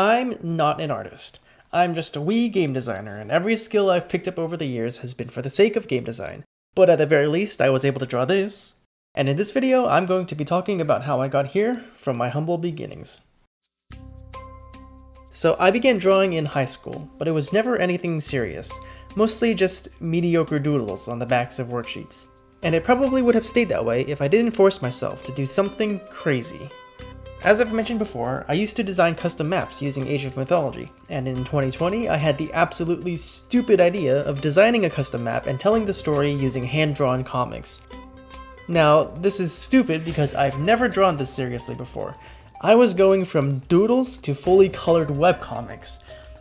I'm not an artist. I'm just a wee game designer, and every skill I've picked up over the years has been for the sake of game design. But at the very least, I was able to draw this. And in this video, I'm going to be talking about how I got here from my humble beginnings. So I began drawing in high school, but it was never anything serious, mostly just mediocre doodles on the backs of worksheets. And it probably would have stayed that way if I didn't force myself to do something crazy. As I've mentioned before, I used to design custom maps using Age of Mythology, and in 2020 I had the absolutely stupid idea of designing a custom map and telling the story using hand-drawn comics. Now, this is stupid because I've never drawn this seriously before. I was going from doodles to fully colored webcomics.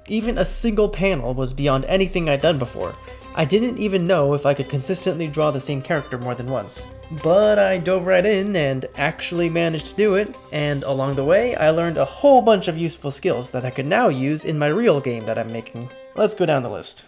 Even a single panel was beyond anything I'd done before. I didn't even know if I could consistently draw the same character more than once. But I dove right in and actually managed to do it, and along the way I learned a whole bunch of useful skills that I could now use in my real game that I'm making. Let's go down the list.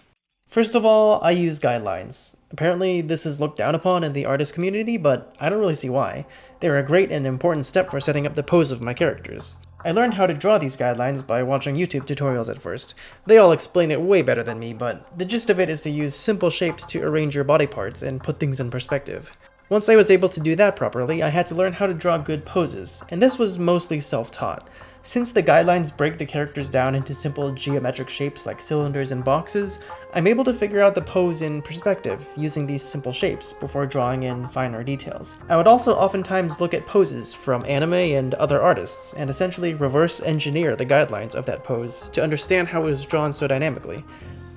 First of all, I use guidelines. Apparently this is looked down upon in the artist community, but I don't really see why. They're a great and important step for setting up the pose of my characters. I learned how to draw these guidelines by watching YouTube tutorials at first. They all explain it way better than me, but the gist of it is to use simple shapes to arrange your body parts and put things in perspective. Once I was able to do that properly, I had to learn how to draw good poses, and this was mostly self-taught. Since the guidelines break the characters down into simple geometric shapes like cylinders and boxes, I'm able to figure out the pose in perspective using these simple shapes before drawing in finer details. I would also oftentimes look at poses from anime and other artists and essentially reverse engineer the guidelines of that pose to understand how it was drawn so dynamically.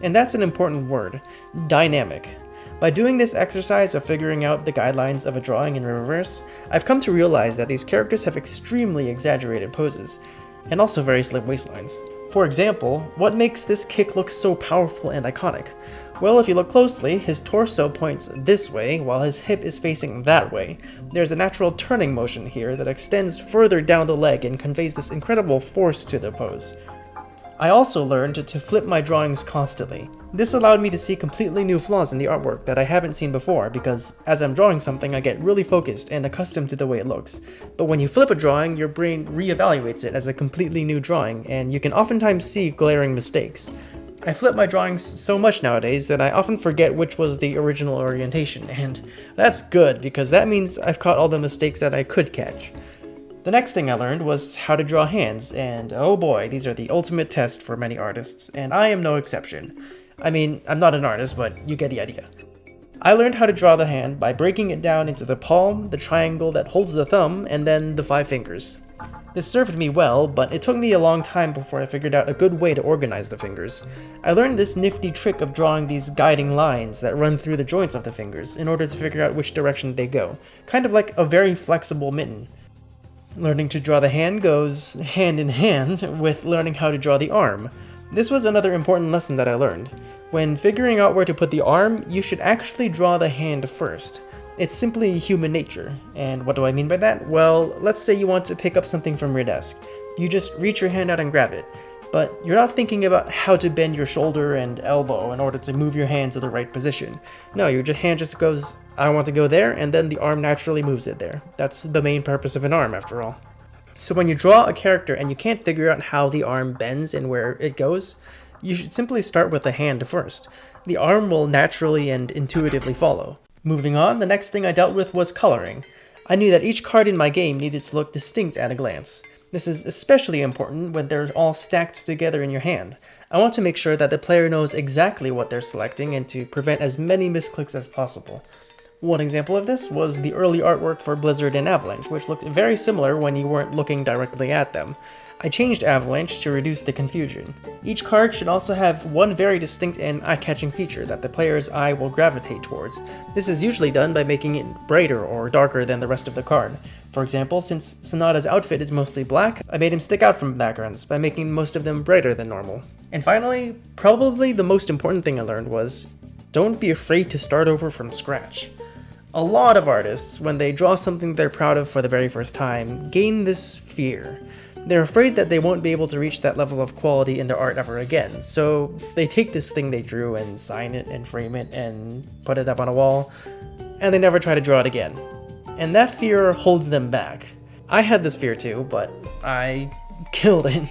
And that's an important word, dynamic. By doing this exercise of figuring out the guidelines of a drawing in reverse, I've come to realize that these characters have extremely exaggerated poses, and also very slim waistlines. For example, what makes this kick look so powerful and iconic? Well, if you look closely, his torso points this way while his hip is facing that way. There's a natural turning motion here that extends further down the leg and conveys this incredible force to the pose. I also learned to flip my drawings constantly. This allowed me to see completely new flaws in the artwork that I haven't seen before because as I'm drawing something I get really focused and accustomed to the way it looks. But when you flip a drawing, your brain reevaluates it as a completely new drawing and you can oftentimes see glaring mistakes. I flip my drawings so much nowadays that I often forget which was the original orientation, and that's good because that means I've caught all the mistakes that I could catch. The next thing I learned was how to draw hands, and oh boy, these are the ultimate test for many artists, and I am no exception. I mean, I'm not an artist, but you get the idea. I learned how to draw the hand by breaking it down into the palm, the triangle that holds the thumb, and then the 5 fingers. This served me well, but it took me a long time before I figured out a good way to organize the fingers. I learned this nifty trick of drawing these guiding lines that run through the joints of the fingers in order to figure out which direction they go, kind of like a very flexible mitten. Learning to draw the hand goes hand in hand with learning how to draw the arm. This was another important lesson that I learned. When figuring out where to put the arm, you should actually draw the hand first. It's simply human nature. And what do I mean by that? Well, let's say you want to pick up something from your desk. You just reach your hand out and grab it. But you're not thinking about how to bend your shoulder and elbow in order to move your hand to the right position. No, your hand just goes, I want to go there, and then the arm naturally moves it there. That's the main purpose of an arm, after all. So when you draw a character and you can't figure out how the arm bends and where it goes, you should simply start with the hand first. The arm will naturally and intuitively follow. Moving on, the next thing I dealt with was coloring. I knew that each card in my game needed to look distinct at a glance. This is especially important when they're all stacked together in your hand. I want to make sure that the player knows exactly what they're selecting and to prevent as many misclicks as possible. One example of this was the early artwork for Blizzard and Avalanche, which looked very similar when you weren't looking directly at them. I changed Avalanche to reduce the confusion. Each card should also have one very distinct and eye-catching feature that the player's eye will gravitate towards. This is usually done by making it brighter or darker than the rest of the card. For example, since Sonata's outfit is mostly black, I made him stick out from backgrounds by making most of them brighter than normal. And finally, probably the most important thing I learned was, don't be afraid to start over from scratch. A lot of artists, when they draw something they're proud of for the very first time, gain this fear. They're afraid that they won't be able to reach that level of quality in their art ever again, so they take this thing they drew and sign it and frame it and put it up on a wall, and they never try to draw it again. And that fear holds them back. I had this fear too, but I killed it.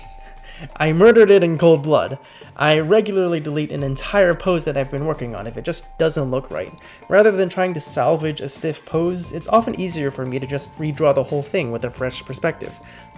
I murdered it in cold blood. I regularly delete an entire pose that I've been working on if it just doesn't look right. Rather than trying to salvage a stiff pose, it's often easier for me to just redraw the whole thing with a fresh perspective.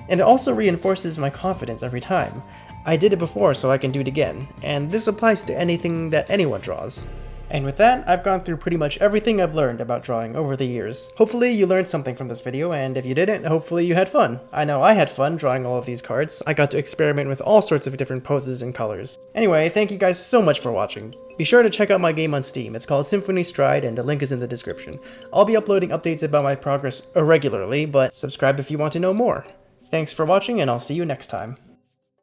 And it also reinforces my confidence every time. I did it before, so I can do it again, and this applies to anything that anyone draws. And with that, I've gone through pretty much everything I've learned about drawing over the years. Hopefully you learned something from this video, and if you didn't, hopefully you had fun. I know I had fun drawing all of these cards. I got to experiment with all sorts of different poses and colors. Anyway, thank you guys so much for watching. Be sure to check out my game on Steam. It's called Symphony Stride, and the link is in the description. I'll be uploading updates about my progress irregularly, but subscribe if you want to know more. Thanks for watching, and I'll see you next time.